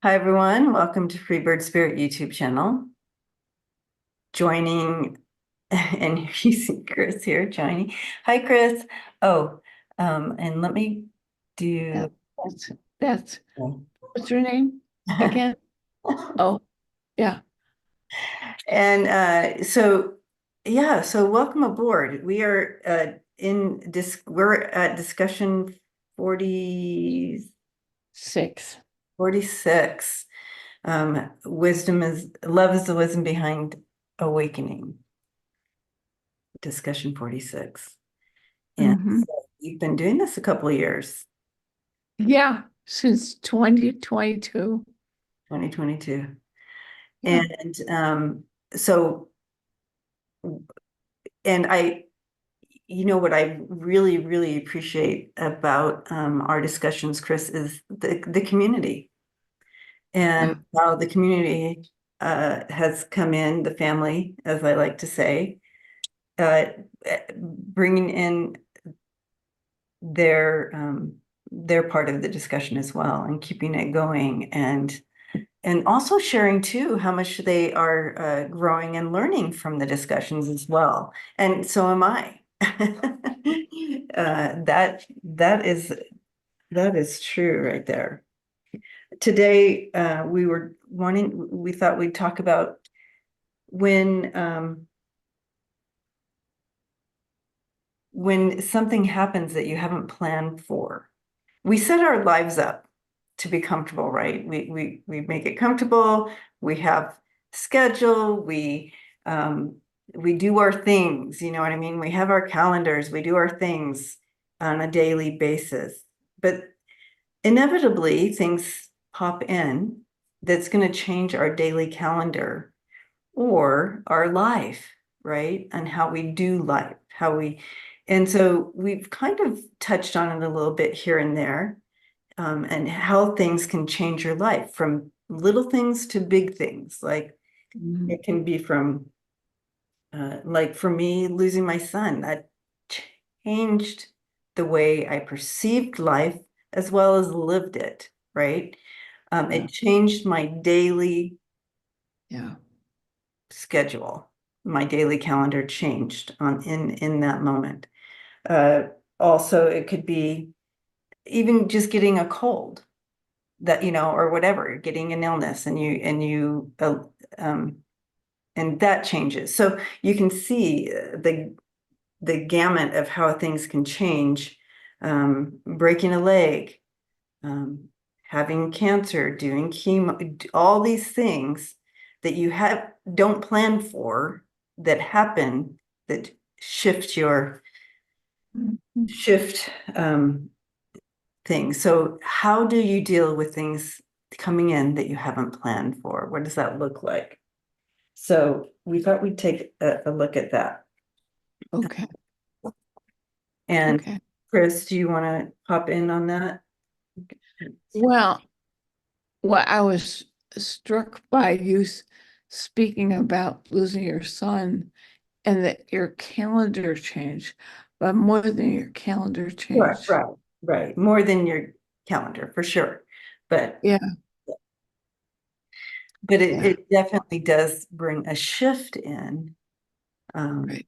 Hi, everyone. Welcome to Freebird Spirit YouTube channel. Joining, and you see Chrys here joining. Hi, Chrys. Oh, and let me do. That, that's what's your name again? Oh, yeah. And so welcome aboard. We are we're at discussion 40, 6. 46. Love is the wisdom behind awakening. Discussion 46. And Hmm. so you've been doing this a couple of years, Yeah, since 2022. 2022. Yeah. And so, and what I really, really appreciate about our discussions, Chrys, is the community Yeah. and how the community has come in, the family, as I like to say, uh, bringing in their their part of the discussion as well and keeping it going and also sharing too how much they are growing and learning from the discussions as well. And so am I. That is true right there. Today, we thought we'd talk about when something happens that you haven't planned for. We set our lives up to be comfortable, right? We make it comfortable. We have schedule. We do our things. You know what I mean? We have our calendars. We do our things on a daily basis. But inevitably, things pop in that's going to change our daily calendar or our life, right? And how we do life, and so we've kind of touched on it a little bit here and there, and how things can change your life from little things to big things. Like Mhm. it can be from, like for me, losing my son, that changed the way I perceived life as well as lived it, right? Yeah. It changed my daily Yeah. schedule. My daily calendar changed in that moment. Uh, Also, it could be even just getting a cold that, or whatever, getting an illness and that changes. So you can see the gamut of how things can change. Breaking a leg, um, having cancer, doing chemo, all these things that you don't plan for that happen that shift your Mhm. shift things. So how do you deal with things coming in that you haven't planned for? What does that look like? So we thought we'd take a look at that. Okay. And Okay. Chrys, do you want to pop in on that? Well, what I was struck by you speaking about losing your son and that your calendar changed, but more than your calendar Right, changed. right, right. More than your calendar for sure. But Yeah. but it, Yeah. it definitely does bring a shift in. Um, Right.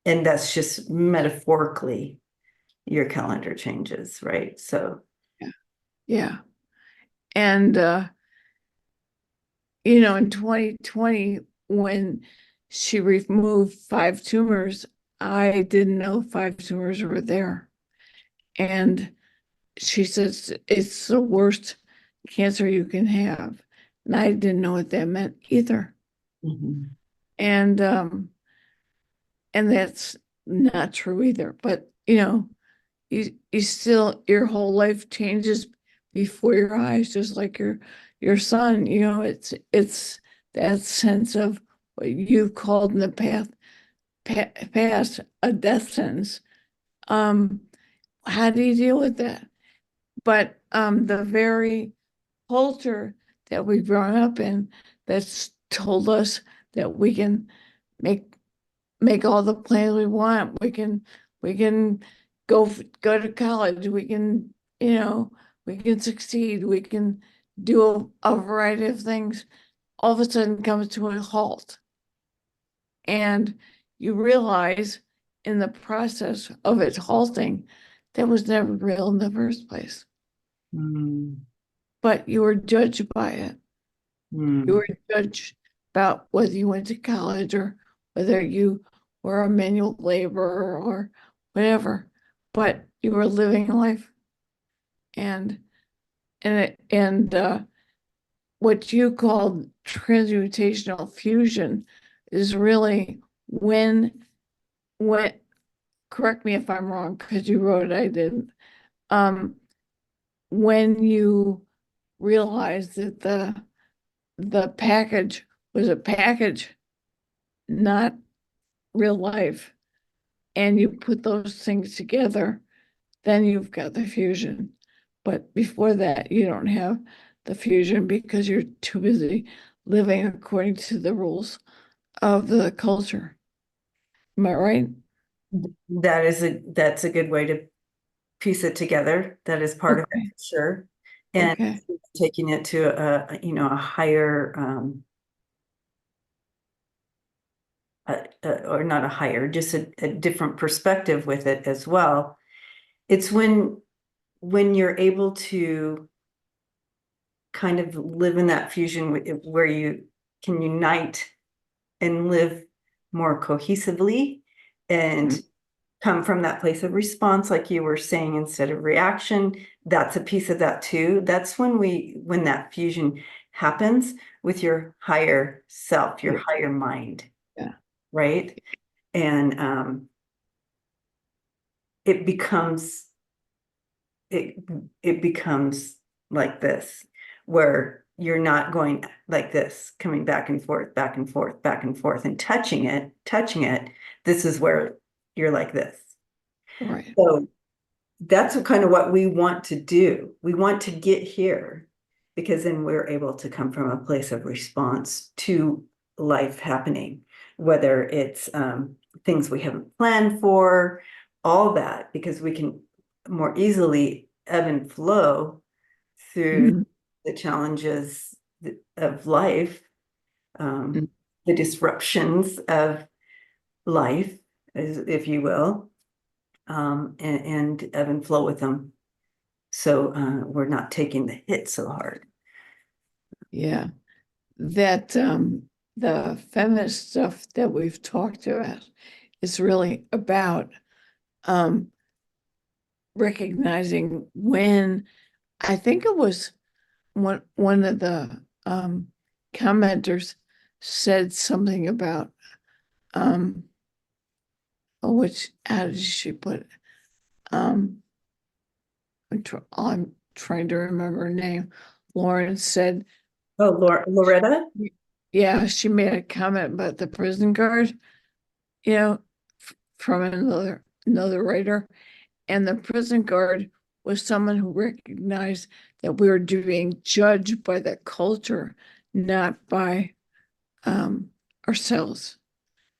and that's just metaphorically your calendar changes, right? So Yeah. Yeah. And in 2020, when she removed 5 tumors, I didn't know 5 tumors were there. And she says it's the worst cancer you can have. And I didn't know what that meant either. mhm. And that's not true either. But you still your whole life changes before your eyes, just like your son. It's that sense of what you called in the past a death sentence. Um, how do you deal with that? But the very culture that we've grown up in that's told us that we can make make all the plans we want. We can go to college. We can succeed. We can do a variety of things, all of a sudden comes to a halt. And you realize in the process of it halting, that was never real in the first place. Mm, But you were judged by it. You mm. were judged about whether you went to college or whether you were a manual laborer or whatever. But you were living life. And what you called transmutational fusion is really when correct me if I'm wrong because you wrote it, I didn't. Um, when you realize that the package was a package, not real life, and you put those things together, then you've got the fusion. But before that, you don't have the fusion because you're too busy living according to the rules of the culture. Am I right? That's a good way to piece it together. That is part of it Okay. for sure. And Okay. taking it to a higher, or not a higher, just a different perspective with it as well. It's when you're able to kind of live in that fusion where you can unite and live more cohesively and Mm. come from that place of response, like you were saying, instead of reaction. That's a piece of that too. That's when that fusion happens with your higher self, your Yeah. higher mind, Yeah. right? And it becomes it it becomes like this, where you're not going like this, coming back and forth, back and forth, back and forth, and touching it. This is where you're like this. Right. So that's kind of what we want to do. We want to get here because then we're able to come from a place of response to life happening, whether it's things we haven't planned for, all that, because we can more easily ebb and flow through Mhm. the challenges of life, um, the disruptions of life, if you will, and ebb and flow with them. So we're not taking the hit so hard. Yeah. That the feminist stuff that we've talked about is really about um recognizing when I think it was one of the commenters said something about um which how did she put it? Um I'm trying to remember her name. Lauren said, Oh, Loretta? yeah, she made a comment about the prison guard, you know, from another writer. And the prison guard was someone who recognized that we were being judged by the culture, not by ourselves,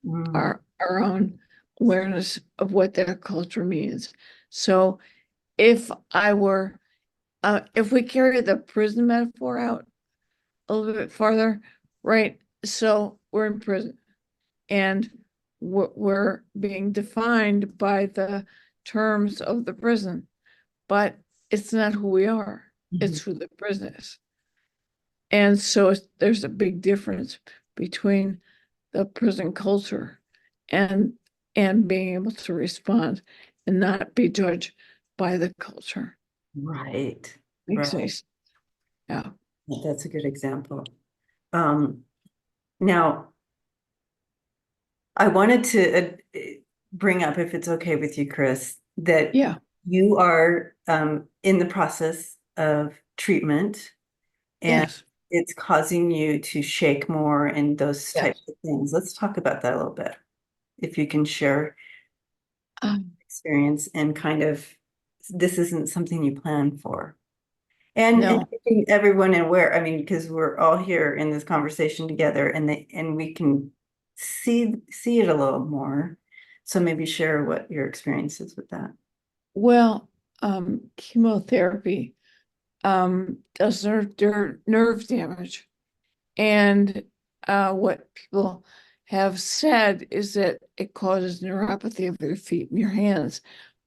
Mm, our own awareness of what that culture means. So if I were, if we carry the prison metaphor out a little bit farther, right? So we're in prison and we're being defined by the terms of the prison, but it's not who we are. mhm. It's who the prison is. And so there's a big difference between the prison culture and being able to respond and not be judged by the culture. Right, Makes right. sense. Yeah. That's a good example. Um, Now, I wanted to bring up, if it's okay with you, Chris, that Yeah. you are in the process of treatment and Yes. it's causing you to shake more and those types Yes. of things. Let's talk about that a little bit. If you can share Um, experience and kind of, this isn't something you plan for. And no. keeping everyone aware, I mean, because we're all here in this conversation together and we can see it a little more. So maybe share what your experience is with that. Well, chemotherapy does nerve damage. And what people have said is that it causes neuropathy of your feet and your hands,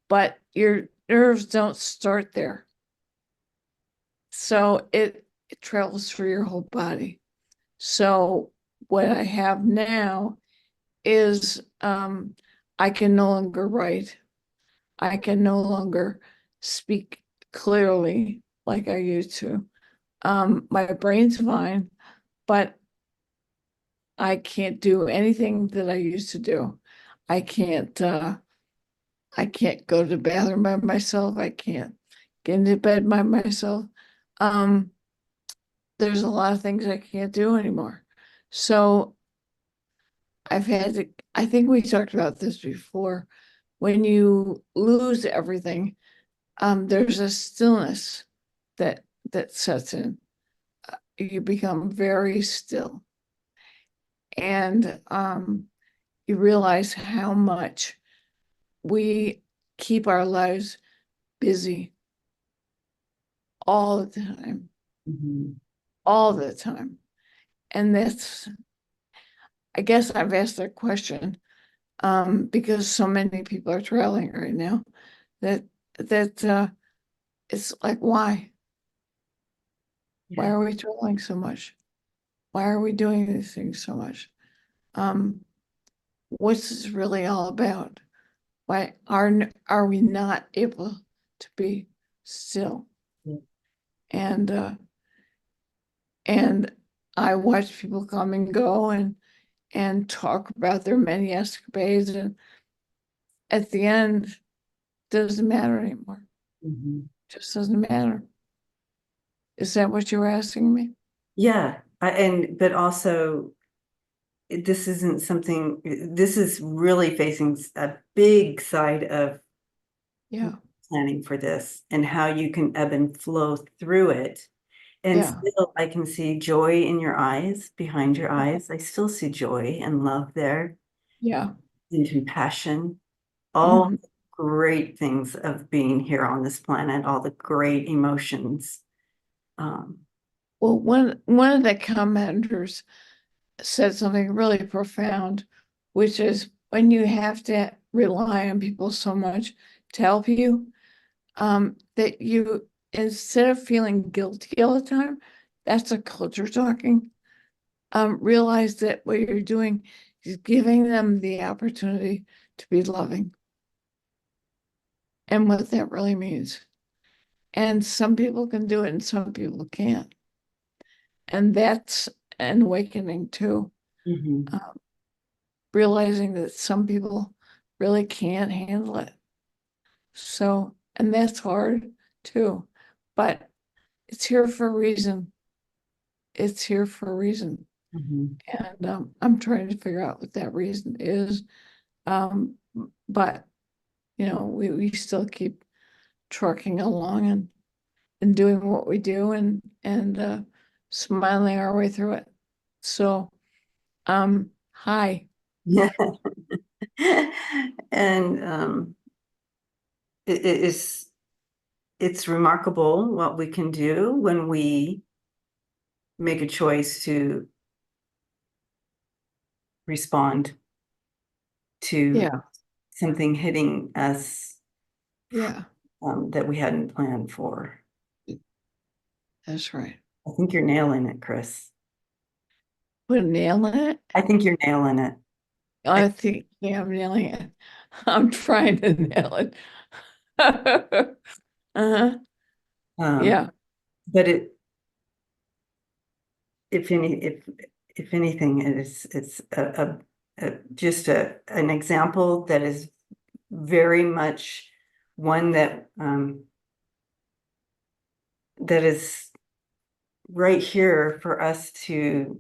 but your nerves don't start there. So it travels through your whole body. So what I have now is I can no longer write. I can no longer speak clearly like I used to. My brain's fine, but I can't do anything that I used to do. I can't I can't go to the bathroom by myself. I can't get into bed by myself. Um, there's a lot of things I can't do anymore. So I've had to, I think we talked about this before. When you lose everything, there's a stillness that sets in. You become very still, and you realize how much we keep our lives busy all the time, Mhm. all the time. And that's, I guess I've asked that question because so many people are traveling right now that it's like, why? Why Yeah. are we traveling so much? Why are we doing these things so much? Um, what's this really all about? Why are we not able to be still? Yeah. And and I watch people come and go and talk about their many escapades, and at the end, it doesn't matter anymore. Mhm. It just doesn't matter. Is that what you were asking me? Yeah, but also this isn't something, this is really facing a big side of Yeah, planning for this and how you can ebb and flow through it. And yeah, still, I can see joy in your eyes, behind your eyes. I still see joy and love there yeah. and compassion, all Mhm. the great things of being here on this planet, all the great emotions. Um, Well, one of the commenters said something really profound, which is when you have to rely on people so much to help you, that you, instead of feeling guilty all the time, that's a culture talking. Realize that what you're doing is giving them the opportunity to be loving and what that really means. And some people can do it and some people can't. And that's an awakening too. mhm, Uh, realizing that some people really can't handle it. So, and that's hard too. But it's here for a reason. It's here for a reason. mhm. And I'm trying to figure out what that reason is. Um, but we still keep trucking along and doing what we do and smiling our way through it. So, hi. Yeah. And it's remarkable what we can do when we make a choice to respond to Yeah, something hitting us yeah, that we hadn't planned for. that's right. I think you're nailing it, Chris. Put a nail in it. I think you're nailing it. I, I think, yeah, I'm nailing it. I'm trying to nail it. Uh-huh. um, Yeah, but if anything, it's just an example that is very much one that is right here for us to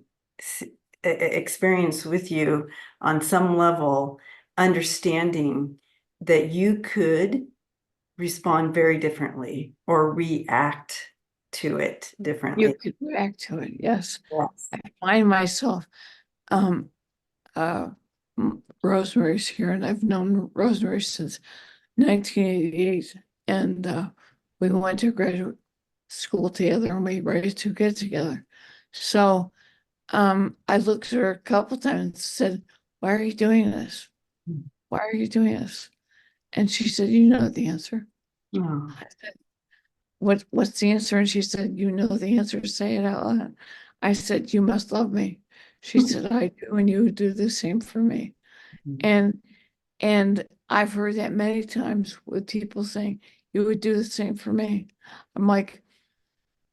experience with you on some level, understanding that you could respond very differently or react to it you differently. could react to it. Yes. Yes. I find myself, um, uh, Rosemary's here, and I've known Rosemary since 1988, and we went to graduate school together and we raised 2 kids together. So I looked at her a couple times and said, "Why are you doing this? Why are you doing this?" And she said, "You know the answer." Oh. I said, what's the answer?" And she said, "You know the answer, say it out loud." I said, "You must love me." She said, "I do, and you do the same for me." And I've heard that many times with people saying, "You would do the same for me." I'm like,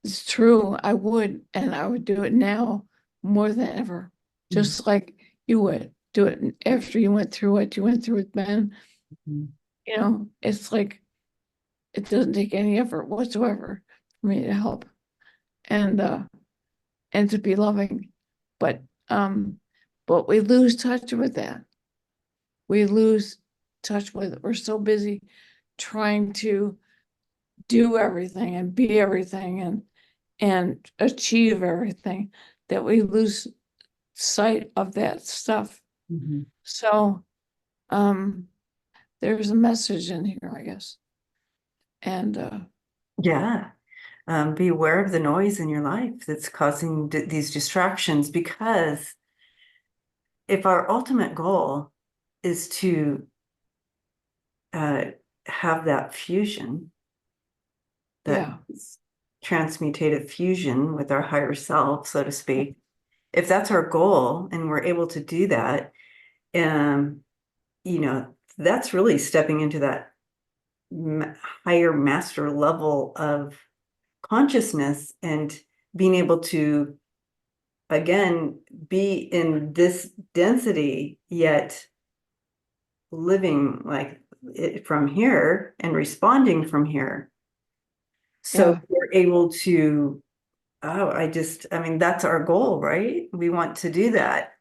it's true, I would, and I would do it now more than ever. Just like you would do it after you went through what you went through with Ben. It's like it doesn't take any effort whatsoever for me to help and to be loving. But we lose touch with that. We lose touch with it. We're so busy trying to do everything and be everything and achieve everything that we lose sight of that stuff. Mhm. So there's a message in here, I guess. And Yeah. Be aware of the noise in your life that's causing these distractions, because if our ultimate goal is to uh, have that fusion, that yeah, transmutative fusion with our higher self, so to speak, if that's our goal and we're able to do that, um, that's really stepping into that higher master level of consciousness and being able to, again, be in this density, yet living like it from here and responding from here. So yeah. we're able to, I mean, that's our goal, right? We want to do that.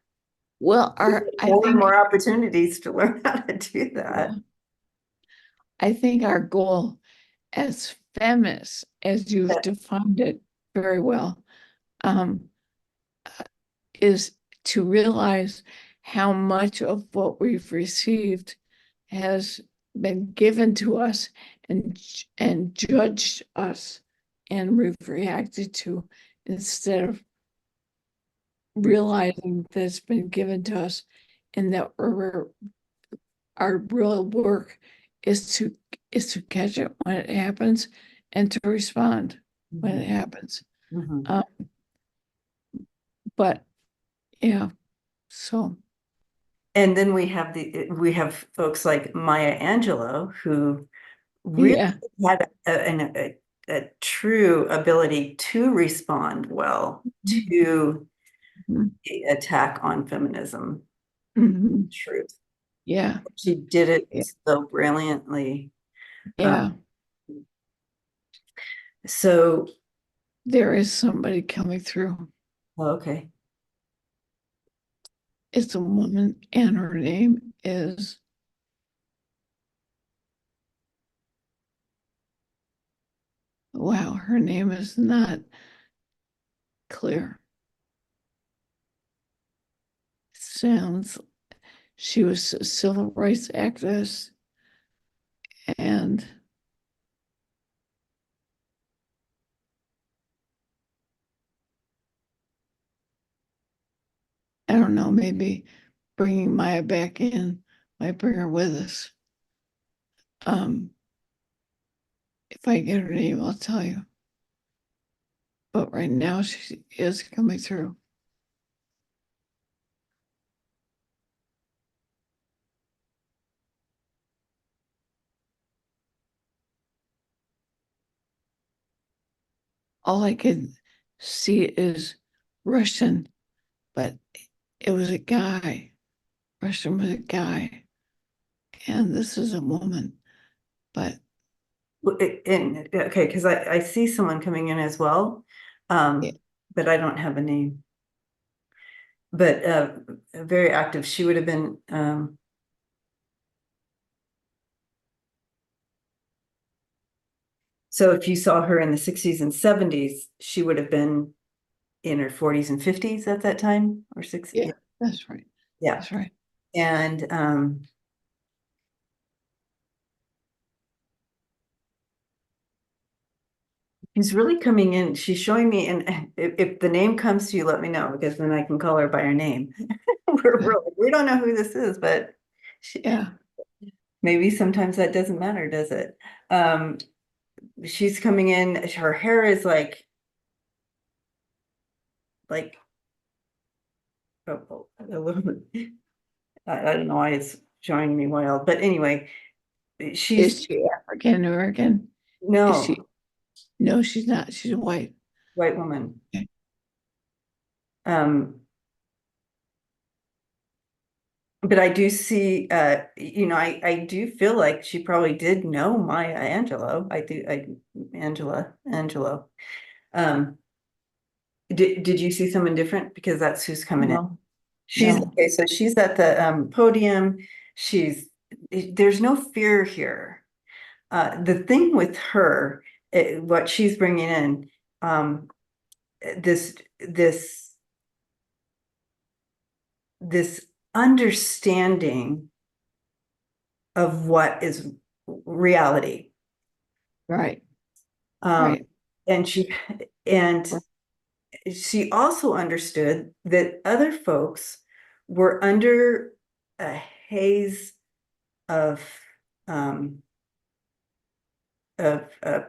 Well, We our get I more and think more opportunities to learn how to do that. yeah, I think our goal as feminists, as you've defined it very well, um, is to realize how much of what we've received has been given to us and judged us, and we've reacted to, instead of realizing that it's been given to us, and that our real work is to catch it when it happens and to respond when it happens. Mhm. Um, but yeah, so And then we have folks like Maya Angelou, who really yeah. had a true ability to respond well to Mhm. the attack on feminism Mhm. truth. Yeah, She did it yeah, so brilliantly. Uh, yeah. so, There is somebody coming through. okay. It's a woman, and her name is, wow, her name is not clear. Sounds she was a civil rights activist, and I don't know, maybe bringing Maya back in might bring her with us. Um, if I get her name, I'll tell you. But right now, she is coming through. All I could see is Russian, but it was a guy. Russian was a guy, and this is a woman. But Okay, because I see someone coming in as well, yeah, but I don't have a name. But very active. She would have been. So if you saw her in the 60s and 70s, she would have been in her 40s and 50s at that time, or 60. yeah, Yeah. that's right. Yeah. That's right. And She's really coming in. She's showing me, and if the name comes to you, let me know because then I can call her by her name. We don't know who this is, but she, Yeah. maybe sometimes that doesn't matter, does it? Um, she's coming in. Her hair is like a little bit. I don't know why it's showing me wild, but anyway, she's Is she African American? Is no she? No, she's not. She's white. white woman. Okay. Um, but I do see, I do feel like she probably did know Maya Angelou. Angelo. Um, did you see someone different? Because that's who's coming in. No, She's no. okay, so she's at the podium. She's there's no fear here. The thing with her, what she's bringing in, this this this understanding of what is reality. Right, Um, right, and and she also understood that other folks were under a haze of um,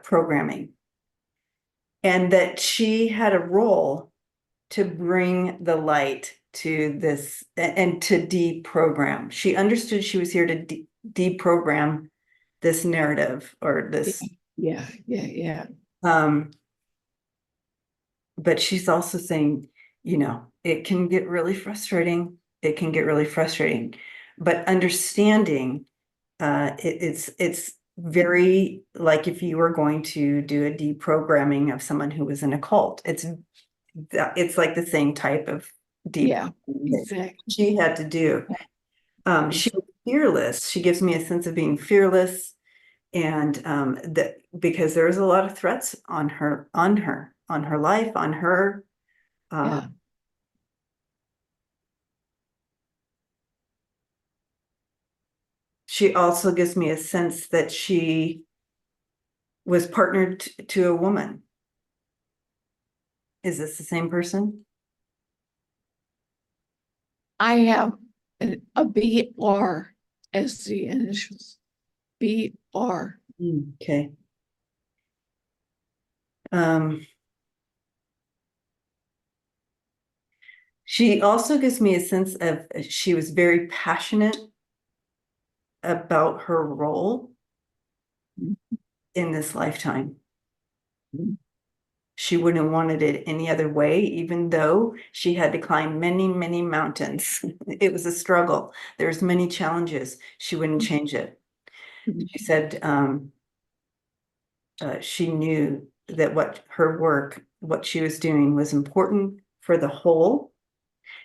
programming, and that she had a role to bring the light to this and to deprogram. She understood she was here to deprogram this narrative or yeah, this yeah, yeah, yeah, um but she's also saying, it can get really frustrating. It can get really frustrating. But understanding, it's very like if you were going to do a deprogramming of someone who was in a cult. It's like the same type of yeah, deprogramming that exactly, she had to do. She was fearless. She gives me a sense of being fearless, and that because there's a lot of threats on her life, on her. Uh, yeah. she also gives me a sense that she was partnered to a woman. Is this the same person? I have a BR as the initials. BR. Okay. Um, she also gives me a sense of she was very passionate about her role in this lifetime. She wouldn't have wanted it any other way, even though she had to climb many, many mountains. It was a struggle. There's many challenges. She wouldn't change it. She said she knew that what she was doing was important for the whole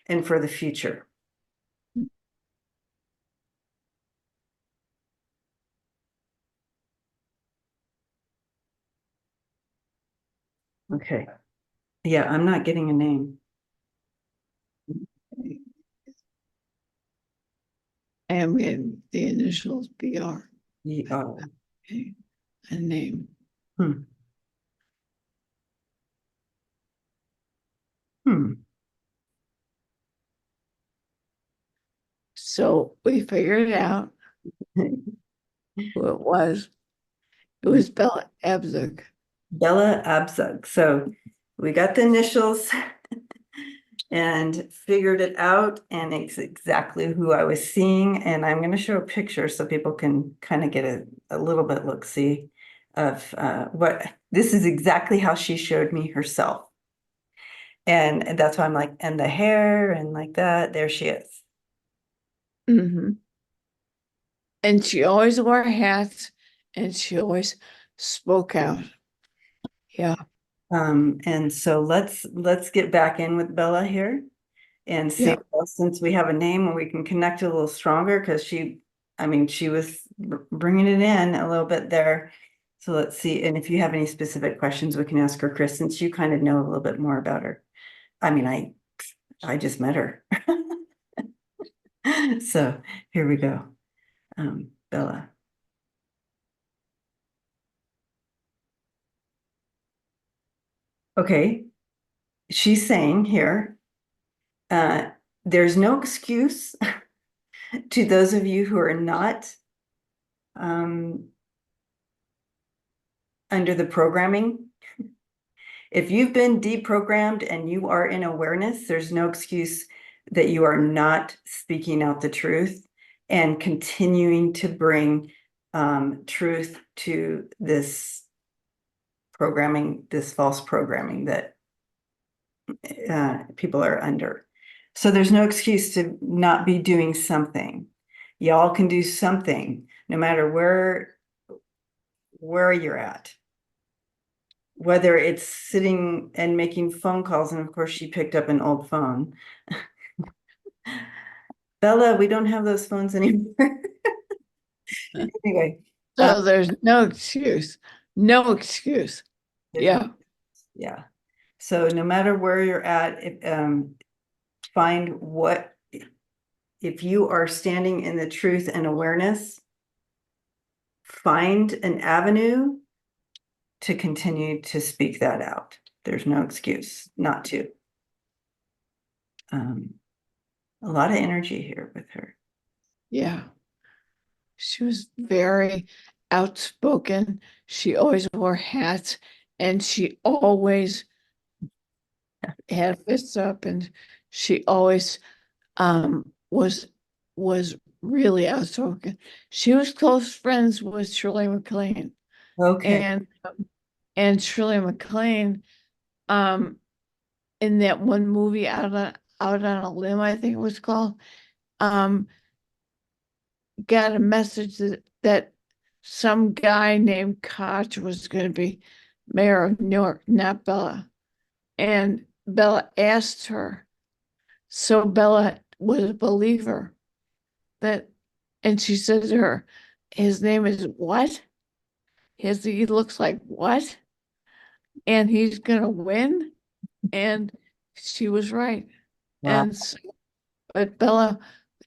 and for the future. Okay. Yeah, I'm not getting a name. And we have the initials BR. Oh, Okay. A name. hmm. Hmm. So we figured out who it was. It was Bella Abzug. Bella Abzug. So we got the initials and figured it out, and it's exactly who I was seeing. And I'm going to show a picture so people can kind of get a little bit look-see of what this is exactly how she showed me herself. And that's why I'm like, and the hair and like that, there she is. Hmm. And she always wore hats and she always spoke out. Yeah, And so let's get back in with Bella here and see, yeah. well, since we have a name and we can connect a little stronger because I mean, she was bringing it in a little bit there. So let's see. And if you have any specific questions, we can ask her, Chris, since you kind of know a little bit more about her. I mean, I just met her. So here we go. Bella. Okay, she's saying here, uh, there's no excuse to those of you who are not um, under the programming. If you've been deprogrammed and you are in awareness, there's no excuse that you are not speaking out the truth and continuing to bring truth to this programming, this false programming that people are under. So there's no excuse to not be doing something. Y'all can do something, no matter where you're at. Whether it's sitting and making phone calls, and of course she picked up an old phone. Bella, we don't have those phones anymore. Anyway, So there's no excuse. No excuse. there's no, Yeah. yeah. So no matter where you're at, find what, if you are standing in the truth and awareness, find an avenue to continue to speak that out. There's no excuse not to. A lot of energy here with her. Yeah. She was very outspoken. She always wore hats and she always had fists up and she always was really outspoken. She was close friends with Shirley MacLaine. Okay. And Shirley MacLaine, in that one movie out on a limb, I think it was called, um, got a message that some guy named Koch was going to be mayor of New York, not Bella. And Bella asked her. So Bella was a believer that, and she said to her, his name is what? He looks like what? And he's going to win. And she was right. Wow. And so, but Bella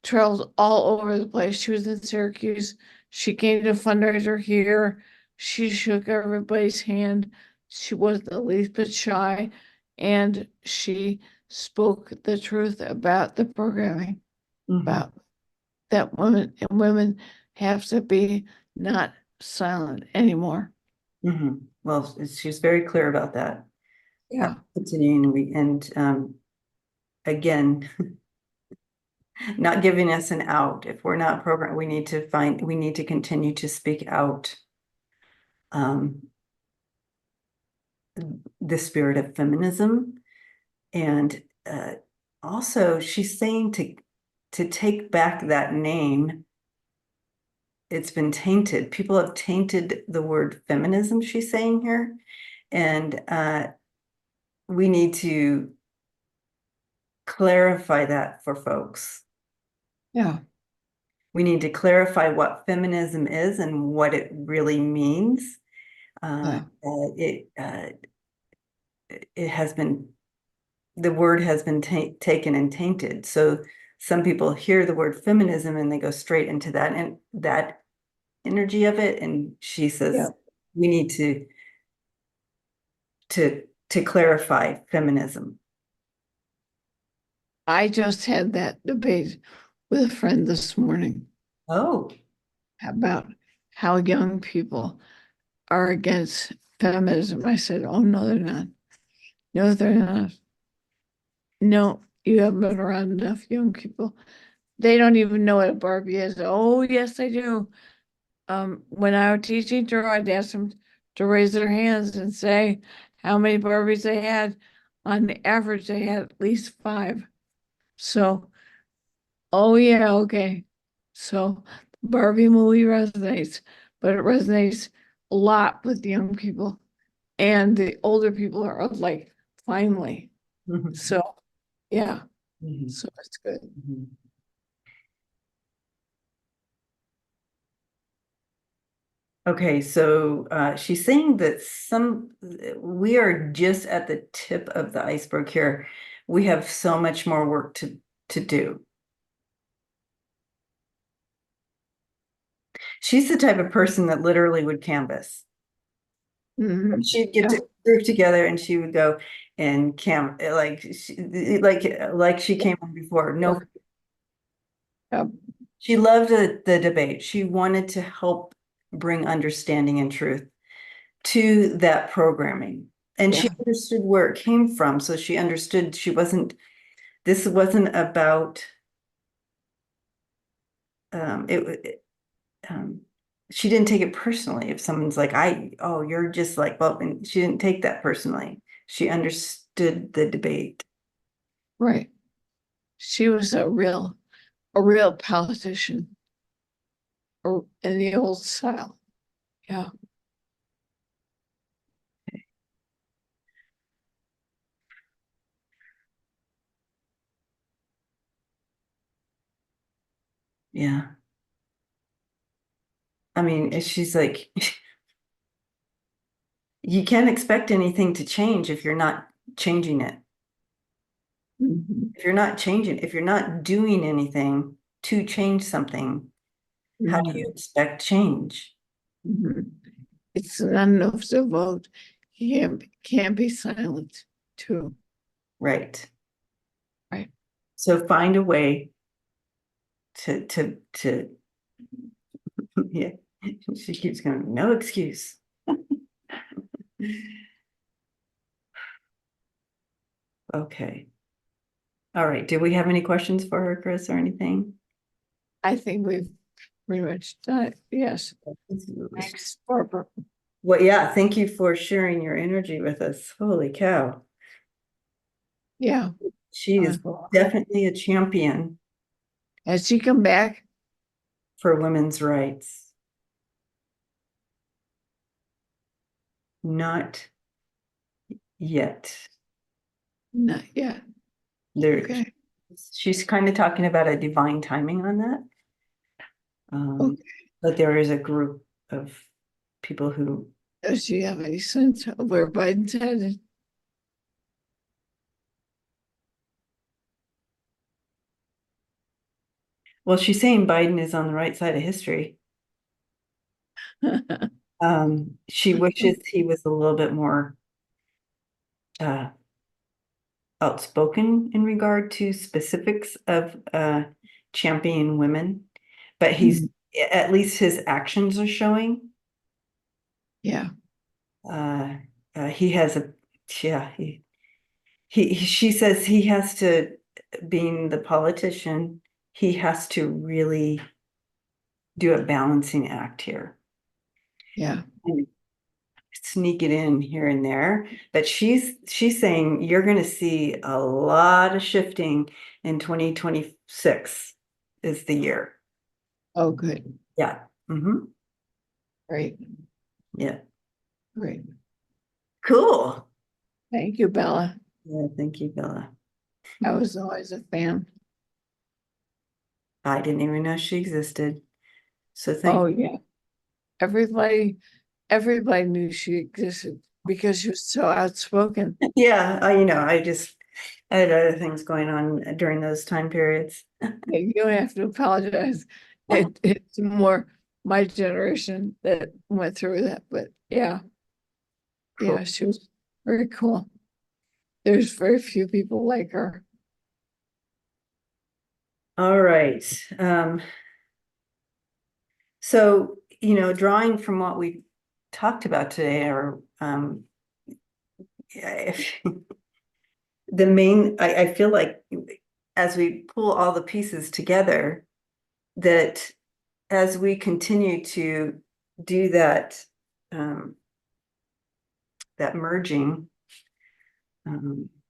traveled all over the place. She was in Syracuse. She came to a fundraiser here. She shook everybody's hand. She wasn't the least bit shy. And she spoke the truth about the programming, Mhm, about that women have to be not silent anymore. mhm. Well, she's very clear about that. Yeah. Continuing, and again, not giving us an out. If we're not programmed, we need to continue to speak out um, the spirit of feminism. And also she's saying to take back that name. It's been tainted. People have tainted the word feminism, she's saying here. And we need to clarify that for folks. Yeah. We need to clarify what feminism is and what it really means. Yeah. It has been, the word has been taken and tainted. So some people hear the word feminism and they go straight into that and that energy of it. And she Yeah. says we need to clarify feminism. I just had that debate with a friend this morning Oh, about how young people are against feminism. I said, oh, no, they're not. No, they're not. No, you haven't been around enough young people. They don't even know what a Barbie is. Oh, yes, they do. When I was teaching Drew, I'd ask them to raise their hands and say how many Barbies they had. On the average, they had at least 5. So, oh yeah, okay. So Barbie movie resonates, but it resonates a lot with young people. And the older people are like, finally. mhm, So yeah, mhm, so it's good. mhm. Okay, so she's saying that we are just at the tip of the iceberg here. We have so much more work to do. She's the type of person that literally would canvas. She'd get Yeah. to group together and she would go and camp like she came on before. No, Yeah. she loved the debate. She wanted to help bring understanding and truth to that programming. And she Yeah. understood where it came from. So she understood this wasn't about it she didn't take it personally. If someone's like, oh, you're just like, well, and she didn't take that personally. She understood the debate. Right. She was a real politician or in the old style. Yeah. Yeah. I mean, she's like, you can't expect anything to change if you're not changing it. Mhm. If you're not doing anything to change something, how do you Mhm. expect change? Mhm. It's not enough to vote. Can't be silent too. Right. Right. So find a way to yeah. She keeps going, no excuse. Okay. All right. Do we have any questions for her, Chrys, or anything? I think we've pretty much done it. Yes. Thanks, Barbara. Well, yeah, thank you for sharing your energy with us. Holy cow. Yeah. She is definitely a champion Has she come back? for women's rights. Not yet. Not yet. There, Okay. she's kind of talking about a divine timing on that. Okay. But there is a group of people who, Does she have any sense of where Biden's headed? well, she's saying Biden is on the right side of history. She wishes he was a little bit more uh, outspoken in regard to specifics of championing women, but he's at least his actions are showing. Yeah. Uh, he has a yeah she says he has to, being the politician, he has to really do a balancing act here Yeah. and sneak it in here and there. But she's saying you're going to see a lot of shifting in 2026 is the year. Oh, good. Yeah. Mm-hmm. Great. Yeah. Great. Cool. Thank you, Bella. Yeah, thank you, Bella. I was always a fan. I didn't even know she existed. So Oh, thank yeah. Everybody knew she existed because she was so outspoken. yeah, I had other things going on during those time periods. Yeah, you don't have to apologize. It's more my generation that went through that, but yeah, Cool. yeah, she was very cool. There's very few people like her. All right. So, drawing from what we talked about today, or if I feel like as we pull all the pieces together, that as we continue to do um, that merging,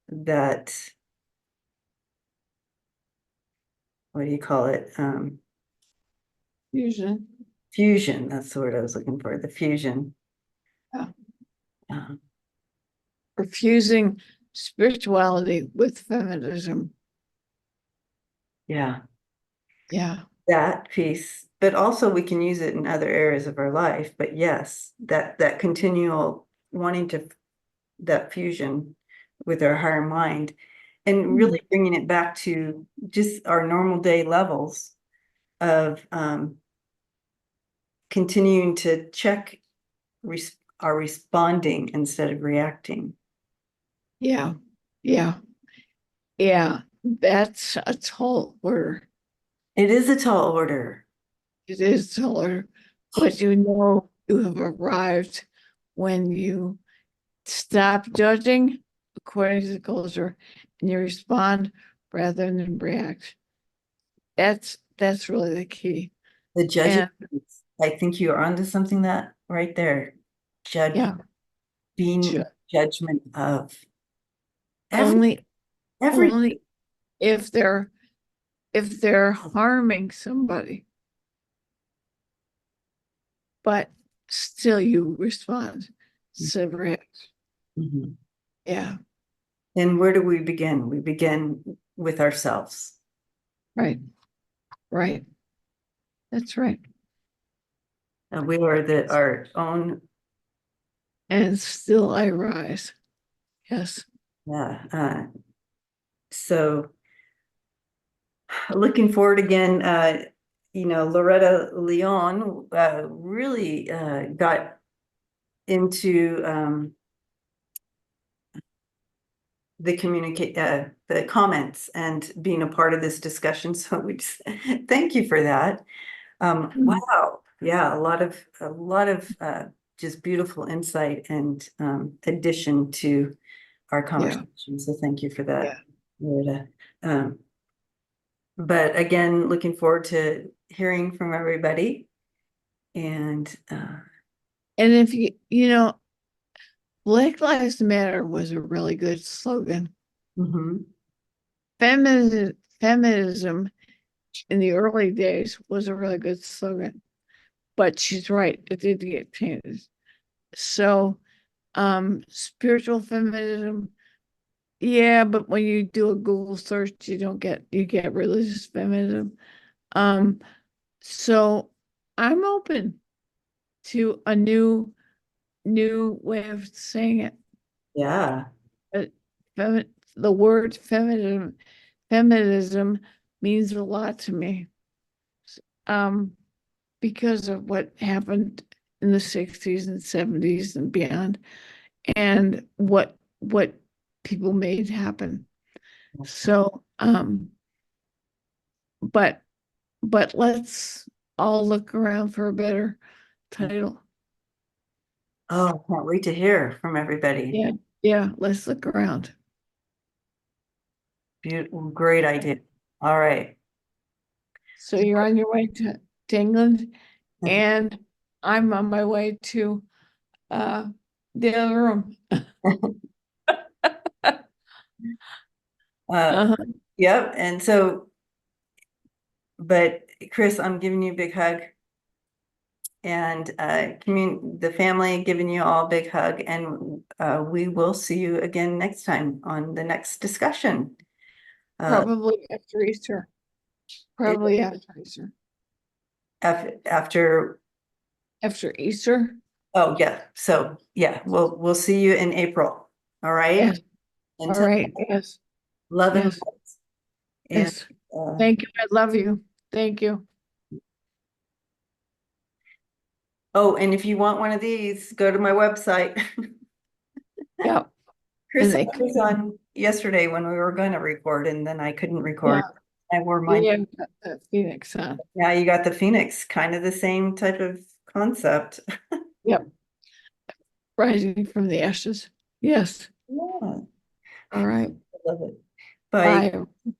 that, what do you call it? Fusion. Fusion, that's the word I was looking for, the fusion. Yeah. Um, Refusing spirituality with feminism. yeah, Yeah. that piece, but also we can use it in other areas of our life. But yes, that continual wanting to that fusion with our higher mind and really bringing it back to just our normal day levels of continuing to check are responding instead of reacting. Yeah. Yeah. Yeah. That's a tall order. It is a tall order. It is taller, but you know you have arrived when you stop judging according to the culture and you respond rather than react. That's really the key. The judging, And I think you're onto something that right there. Judge, yeah, being ju- judgment of every, only every, only if they're harming somebody, but still you respond. So react. Mhm. Yeah, And where do we begin? We begin with ourselves. right, right. That's right. We are our own, And still I rise. Yes. yeah. So looking forward again, Loretta Leon really got into the comments and being a part of this discussion. So we just thank you for that. Mm. Wow. Yeah, a lot of just beautiful insight and addition to our Yeah. conversation. So thank you for that, Yeah. Loretta. Um, but again, looking forward to hearing from everybody. And And if Black Lives Matter was a really good slogan. mhm, Feminism in the early days was a really good slogan. But she's right, it did get changed. So spiritual feminism, yeah, but when you do a Google search, you get religious feminism. Um, so I'm open to a new way of saying it. yeah. But the word feminism means a lot to me. Um, because of what happened in the 60s and 70s and beyond, and what people made happen. So but let's all look around for a better title. Oh, can't wait to hear from everybody. Yeah, yeah, let's look around. Beautiful, great idea. All right. So you're on your way to England, and I'm on my way to uh the other room. Uh, Uh-huh. yep. And so, but Chris, I'm giving you a big hug and the family giving you all a big hug. And we will see you again next time on the next discussion. Uh, Probably after Easter. it, Probably after Easter. after, After Easter? oh yeah. So yeah, we'll see you in April. All right. Yes. All Until right. Yes. love and Yes. light. And Yes. uh, Thank you. I love you. Thank you. oh, and if you want one of these, go to my website. Yeah. And Chris, I they was can, on yesterday when we were going to record and then I couldn't yeah. record. I wore mine. Yeah. Got that Phoenix on. Yeah, you got the Phoenix, kind of the same type of concept. Yep. Rising from the ashes. Yes. Yeah, All right. I love it. Bye. Bye.